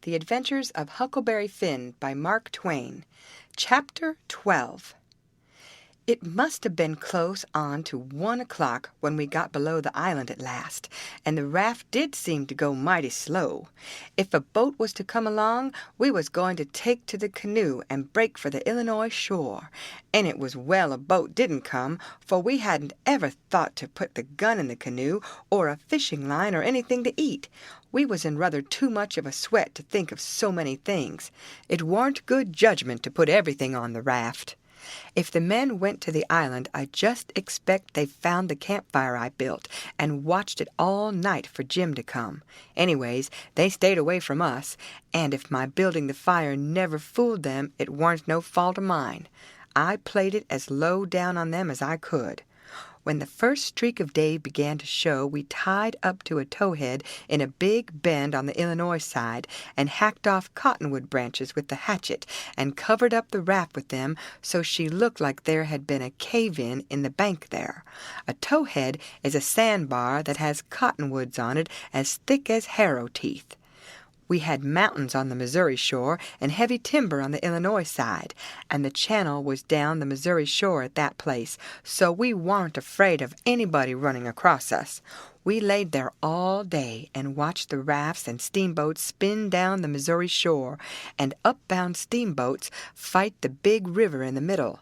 The Adventures of Huckleberry Finn by Mark Twain. Chapter 12. It must have been close on to 1 o'clock when we got below the island at last, and the raft did seem to go mighty slow. If a boat was to come along, we was going to take to the canoe and break for the Illinois shore. And it was well a boat didn't come, for we hadn't ever thought to put the gun in the canoe, or a fishing line, or anything to eat. We was in rather too much of a sweat to think of so many things. It warn't good judgment to put everything on the raft. If the men went to the island, I just expect they found the campfire I built and watched it all night for Jim to come. Anyways, they stayed away from us, and if my building the fire never fooled them, it warn't no fault of mine. I played it as low down on them as I could. When the first streak of day began to show, we tied up to a towhead in a big bend on the Illinois side and hacked off cottonwood branches with the hatchet and covered up the raft with them so she looked like there had been a cave-in the bank there. A towhead is a sandbar that has cottonwoods on it as thick as harrow teeth. We had mountains on the Missouri shore and heavy timber on the Illinois side, and the channel was down the Missouri shore at that place, so we warn't afraid of anybody running across us. We laid there all day and watched the rafts and steamboats spin down the Missouri shore, and upbound steamboats fight the big river in the middle.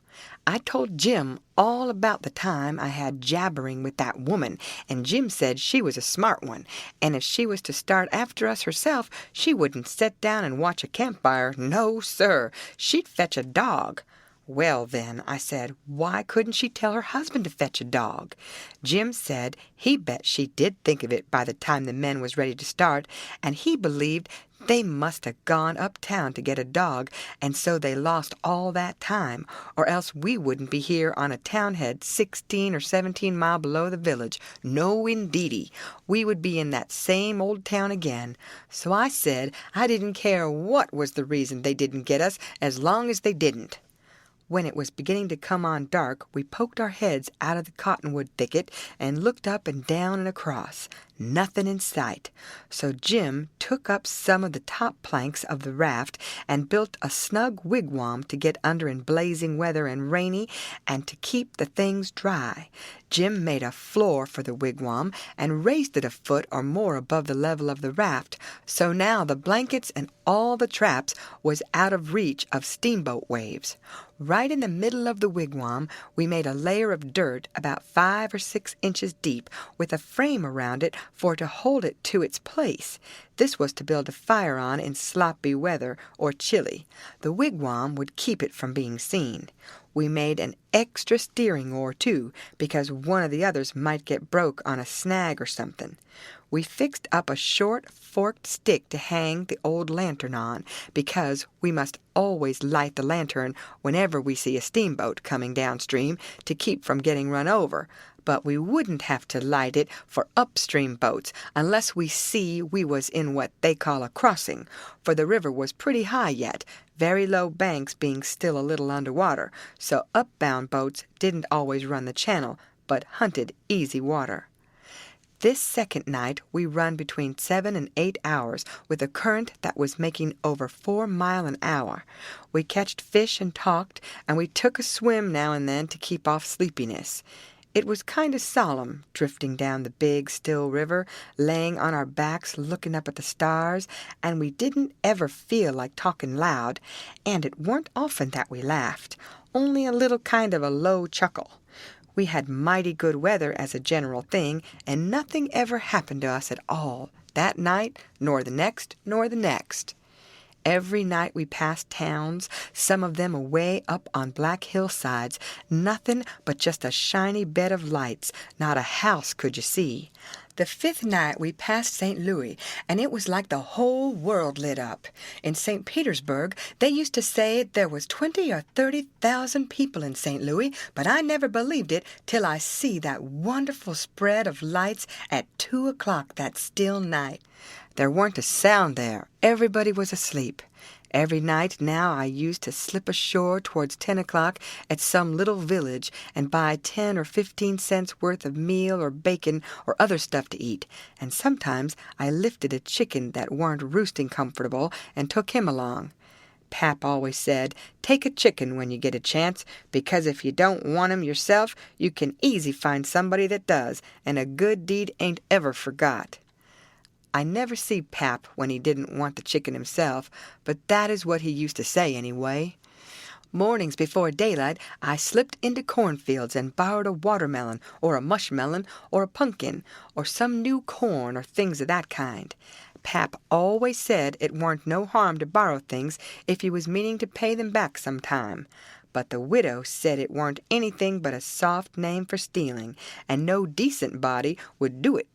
I told Jim all about the time I had jabbering with that woman, and Jim said she was a smart one, and if she was to start after us herself, she wouldn't sit down and watch a campfire. No, sir, she'd fetch a dog. Well, then, I said, why couldn't she tell her husband to fetch a dog? Jim said he bet she did think of it by the time the men was ready to start, and he believed they must have gone uptown to get a dog, and so they lost all that time, or else we wouldn't be here on a townhead 16 or 17 mile below the village. No, indeedy. We would be in that same old town again. So I said I didn't care what was the reason they didn't get us, as long as they didn't. When it was beginning to come on dark, we poked our heads out of the cottonwood thicket and looked up and down and across. Nothing in sight. So Jim took up some of the top planks of the raft and built a snug wigwam to get under in blazing weather and rainy, and to keep the things dry. Jim made a floor for the wigwam and raised it a foot or more above the level of the raft, so now the blankets and all the traps was out of reach of steamboat waves. Right in the middle of the wigwam we made a layer of dirt about 5 or 6 inches deep, with a frame around it for to hold it to its place. This was to build a fire on in sloppy weather or chilly. The wigwam would keep it from being seen. We made an extra steering oar, too, because one of the others might get broke on a snag or something. We fixed up a short, forked stick to hang the old lantern on, because we must always light the lantern whenever we see a steamboat coming downstream to keep from getting run over. But we wouldn't have to light it for upstream boats unless we see we was in what they call a crossing, for the river was pretty high yet, very low banks being still a little underwater, so upbound boats didn't always run the channel, but hunted easy water. This second night we run between 7 and 8 hours with a current that was making over 4 miles an hour. We catched fish and talked, and we took a swim now and then to keep off sleepiness. It was kind of solemn, drifting down the big, still river, laying on our backs looking up at the stars, and we didn't ever feel like talking loud, and it weren't often that we laughed, only a little kind of a low chuckle. We had mighty good weather as a general thing, and nothing ever happened to us at all, that night, nor the next, nor the next. Every night we passed towns, some of them away up on black hillsides, nothing but just a shiny bed of lights, not a house could you see. The 5th night we passed St. Louis, and it was like the whole world lit up. In St. Petersburg, they used to say there was 20 or 30,000 people in St. Louis, but I never believed it till I see that wonderful spread of lights at 2 o'clock that still night. There weren't a sound there. Everybody was asleep. Every night now I used to slip ashore towards 10 o'clock at some little village and buy 10 or 15 cents worth of meal or bacon or other stuff to eat, and sometimes I lifted a chicken that warn't roosting comfortable and took him along. Pap always said, take a chicken when you get a chance, because if you don't want 'em yourself, you can easy find somebody that does, and a good deed ain't ever forgot. I never see Pap when he didn't want the chicken himself, but that is what he used to say anyway. Mornings before daylight, I slipped into cornfields and borrowed a watermelon, or a mushmelon, or a pumpkin, or some new corn, or things of that kind. Pap always said it warn't no harm to borrow things if you was meaning to pay them back some time. But the widow said it warn't anything but a soft name for stealing, and no decent body would do it.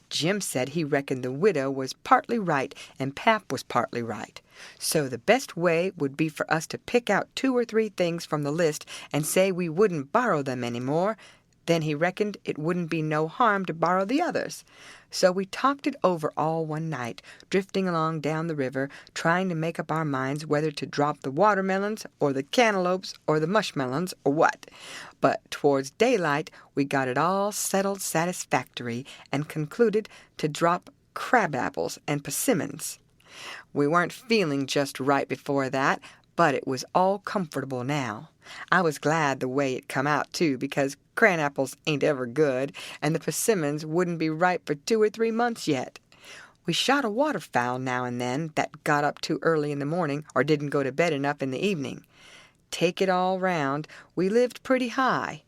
Jim said he reckoned the widow was partly right and Pap was partly right. So the best way would be for us to pick out 2 or 3 things from the list and say we wouldn't borrow them any more. Then he reckoned it wouldn't be no harm to borrow the others. So we talked it over all one night, drifting along down the river, trying to make up our minds whether to drop the watermelons, or the cantaloupes, or the mushmelons, or what. But towards daylight we got it all settled satisfactory, and concluded to drop crabapples and persimmons. We weren't feeling just right before that, but it was all comfortable now. I was glad the way it come out, too, because cranapples ain't ever good, and the persimmons wouldn't be ripe for 2 or 3 months yet. We shot a waterfowl now and then that got up too early in the morning or didn't go to bed enough in the evening. Take it all round, we lived pretty high.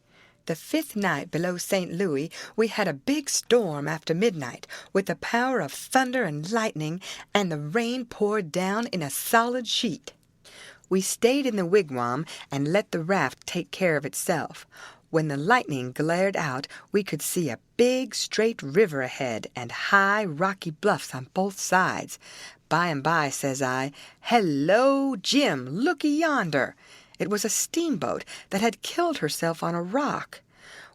The 5th night below St. Louis, we had a big storm after midnight, with the power of thunder and lightning, and the rain poured down in a solid sheet. We stayed in the wigwam and let the raft take care of itself. When the lightning glared out, we could see a big, straight river ahead and high, rocky bluffs on both sides. By and by, says I, "Hello, Jim, looky yonder." It was a steamboat that had killed herself on a rock.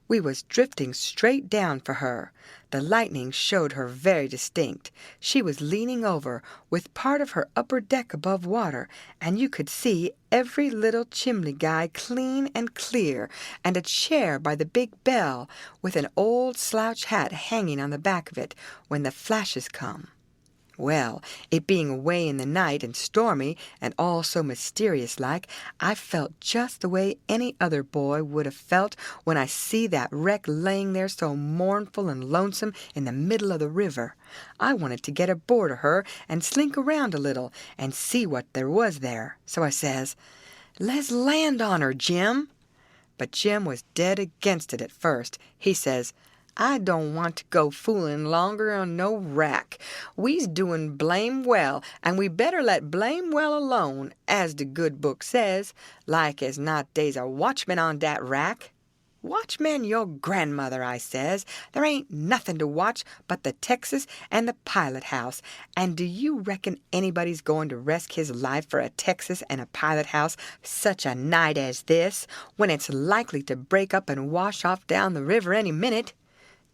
We was drifting straight down for her. The lightning showed her very distinct. She was leaning over, with part of her upper deck above water, and you could see every little chimney guy clean and clear, and a chair by the big bell, with an old slouch hat hanging on the back of it, when the flashes come. Well, it being away in the night and stormy and all so mysterious-like, I felt just the way any other boy would have felt when I see that wreck laying there so mournful and lonesome in the middle of the river. I wanted to get aboard of her and slink around a little and see what there was there. So I says, "Let's land on her, Jim." But Jim was dead against it at first. He says, "I don't want to go fooling longer on no wrack. We's doin' blame well, and we better let blame well alone, as de good book says. Like as not dey's a watchman on dat wrack." "Watchman your grandmother," I says. "There ain't nothing to watch but the Texas and the pilot house, and do you reckon anybody's going to risk his life for a Texas and a pilot house such a night as this, when it's likely to break up and wash off down the river any minute?"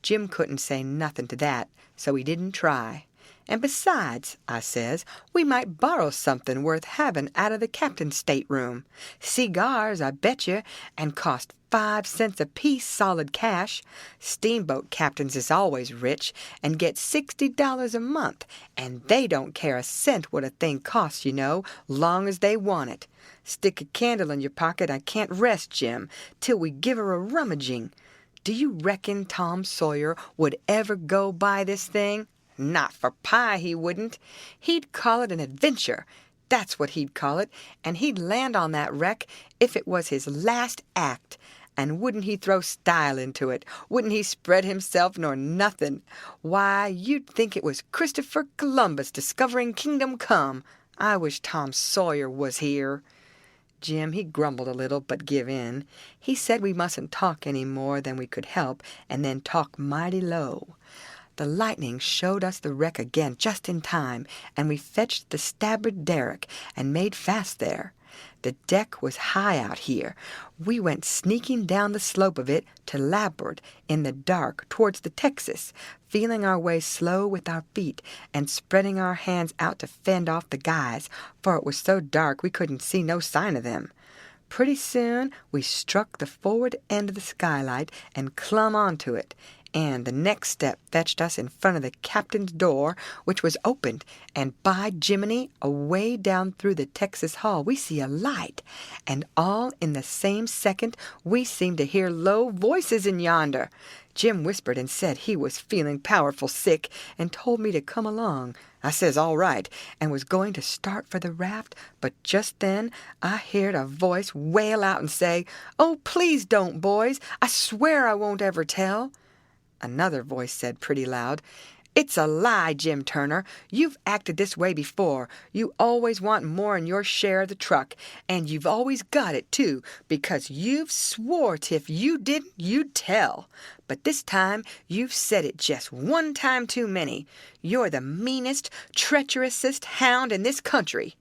Jim couldn't say nothing to that, so he didn't try. "And besides," I says, "we might borrow something worth having out of the captain's stateroom. Cigars, I bet you, and cost 5 cents apiece solid cash. Steamboat captains is always rich, and get $60 a month, and they don't care a cent what a thing costs, you know, long as they want it. Stick a candle in your pocket, I can't rest, Jim, till we give her a rummaging. Do you reckon Tom Sawyer would ever go by this thing? Not for pie, he wouldn't. He'd call it an adventure. That's what he'd call it, and he'd land on that wreck if it was his last act. And wouldn't he throw style into it? Wouldn't he spread himself nor nothing? Why, you'd think it was Christopher Columbus discovering Kingdom Come. I wish Tom Sawyer was here." Jim, he grumbled a little, but give in. He said we mustn't talk any more than we could help, and then talk mighty low. The lightning showed us the wreck again just in time, and we fetched the starboard derrick and made fast there. The deck was high out here. We went sneaking down the slope of it to larboard in the dark towards the Texas, feeling our way slow with our feet and spreading our hands out to fend off the guys, for it was so dark we couldn't see no sign of them. Pretty soon we struck the forward end of the skylight and clumb onto it, and the next step fetched us in front of the captain's door, which was opened, and by Jiminy, away down through the Texas hall we see a light, and all in the same second we seemed to hear low voices in yonder. Jim whispered and said he was feeling powerful sick, and told me to come along. I says all right, and was going to start for the raft, but just then I heard a voice wail out and say, "Oh, please don't, boys. I swear I won't ever tell." Another voice said pretty loud, "It's a lie, Jim Turner. You've acted this way before. You always want more in your share of the truck, and you've always got it, too, because you've swore 'tif you didn't, you'd tell. But this time you've said it just one time too many. You're the meanest, treacherousest hound in this country."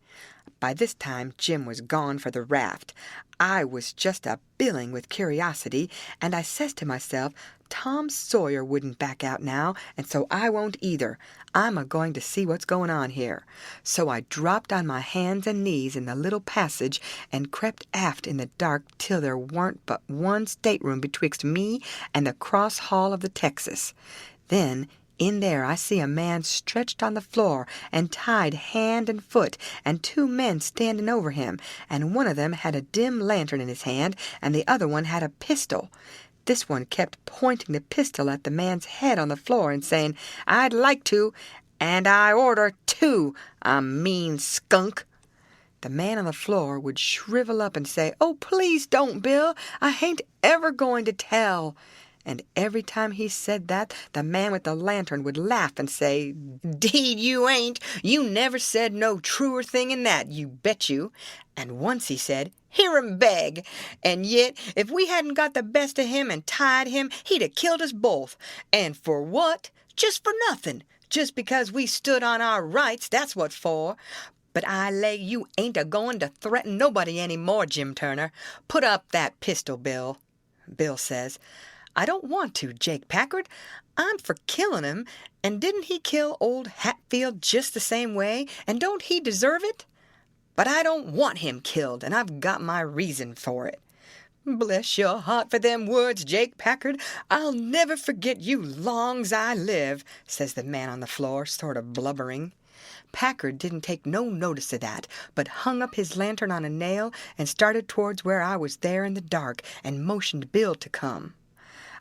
By this time Jim was gone for the raft. I was just a-billing with curiosity, and I says to myself, Tom Sawyer wouldn't back out now, and so I won't either. I'm a-going to see what's going on here. So I dropped on my hands and knees in the little passage and crept aft in the dark till there warn't but one stateroom betwixt me and the cross hall of the Texas. Then in there I see a man stretched on the floor and tied hand and foot, and two men standing over him, and one of them had a dim lantern in his hand, and the other one had a pistol. This one kept pointing the pistol at the man's head on the floor and saying, "I'd like to, and I order to, a mean skunk." The man on the floor would shrivel up and say, "Oh, please don't, Bill. I hain't ever going to tell." And every time he said that, the man with the lantern would laugh and say, "'Deed you ain't. You never said no truer thing in that, you bet you." And once he said, "Hear him beg. And yet, if we hadn't got the best of him and tied him, he'd have killed us both. And for what? Just for nothing. Just because we stood on our rights, that's what for. But I lay you ain't a-going to threaten nobody any more, Jim Turner. Put up that pistol, Bill." Bill says, "I don't want to, Jake Packard. I'm for killing him, and didn't he kill old Hatfield just the same way, and don't he deserve it? But I don't want him killed, and I've got my reason for it." "Bless your heart for them words, Jake Packard. I'll never forget you long's I live," says the man on the floor, sort of blubbering. Packard didn't take no notice of that, but hung up his lantern on a nail and started towards where I was there in the dark, and motioned Bill to come.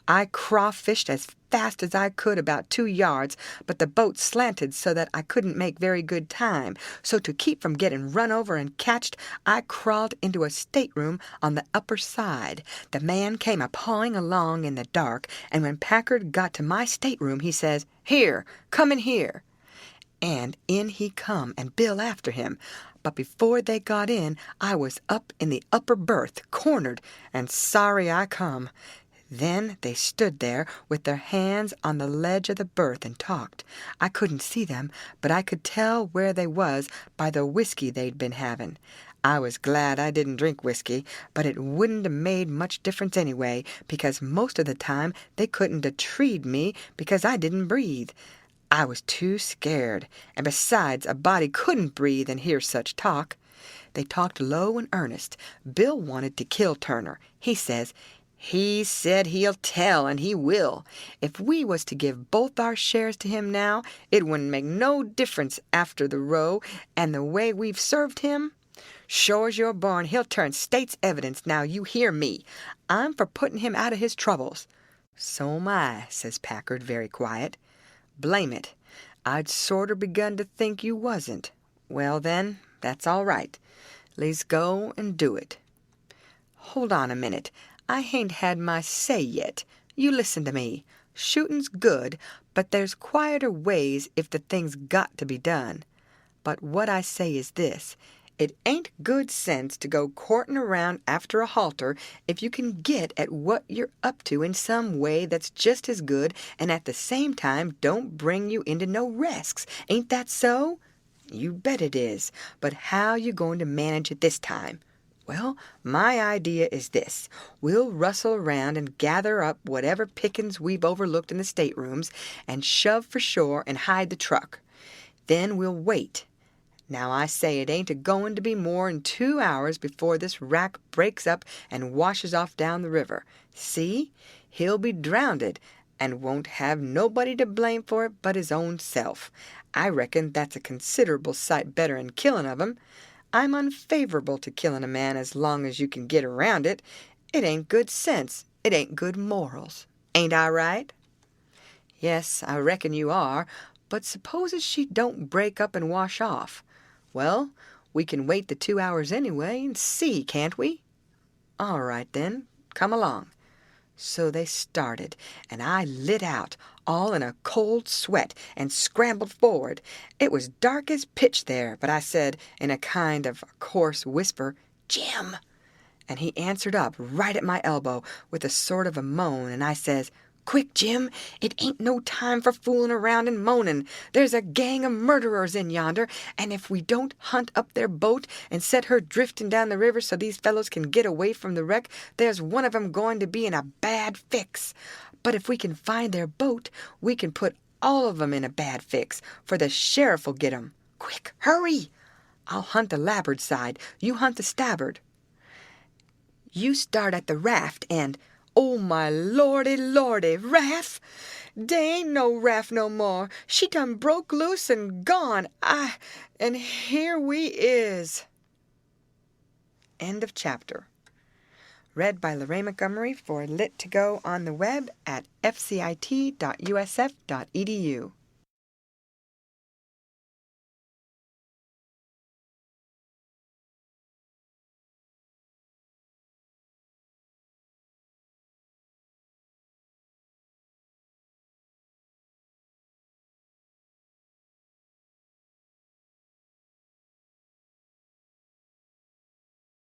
I crawfished as fast as I could about 2 yards, but the boat slanted so that I couldn't make very good time. So to keep from getting run over and catched, I crawled into a stateroom on the upper side. The man came a-pawing along in the dark, and when Packard got to my stateroom, he says, "Here, come in here." And in he come, and Bill after him. But before they got in, I was up in the upper berth, cornered, and sorry I come. Then they stood there with their hands on the ledge of the berth and talked. I couldn't see them, but I could tell where they was by the whiskey they'd been having. I was glad I didn't drink whiskey, but it wouldn't have made much difference anyway, because most of the time they couldn't have treed me because I didn't breathe. I was too scared, and besides, a body couldn't breathe and hear such talk. They talked low and earnest. Bill wanted to kill Turner. He said he'll tell, and he will. If we was to give both our shares to him now, it wouldn't make no difference after the row and the way we've served him. Shore's you're born, he'll turn state's evidence, now you hear me. I'm for putting him out of his troubles." "So'm I," says Packard, very quiet. "Blame it. I'd sorter begun to think you wasn't. Well, then, that's all right. Le's go and do it." "Hold on a minute. I hain't had my say yet. You listen to me. Shootin's good, but there's quieter ways if the thing's got to be done. But what I say is this. It ain't good sense to go courting around after a halter if you can get at what you're up to in some way that's just as good and at the same time don't bring you into no risks. Ain't that so?" You bet it is. But how you going to manage it this time? Well, my idea is this. We'll rustle around and gather up whatever pickings we've overlooked in the staterooms and shove for shore and hide the truck. Then we'll wait. Now I say it ain't a-going to be more'n 2 hours before this wrack breaks up and washes off down the river. See? He'll be drownded and won't have nobody to blame for it but his own self. I reckon that's a considerable sight better'n killing of him. I'm unfavorable to killing a man as long as you can get around it. It ain't good sense. It ain't good morals. Ain't I right? Yes, I reckon you are. But supposes she don't break up and wash off? Well, we can wait the 2 hours anyway and see, can't we? All right, then. Come along. So they started, and I lit out, all in a cold sweat, and scrambled forward. It was dark as pitch there, but I said, in a kind of coarse whisper, "Jim!" And he answered up right at my elbow with a sort of a moan, and I says, "Quick, Jim! It ain't no time for fooling around and moaning. There's a gang of murderers in yonder, and if we don't hunt up their boat and set her drifting down the river so these fellows can get away from the wreck, there's one of 'em going to be in a bad fix. But if we can find their boat, we can put all of 'em in a bad fix, for the sheriff'll get 'em. Quick, hurry! I'll hunt the larboard side. You hunt the starboard. You start at the raft and... Oh, my lordy, lordy, raft! Dey ain't no raft no more. She done broke loose and gone. And here we is. End of chapter. Read by Lorraine Montgomery for Lit to Go on the web at fcit.usf.edu.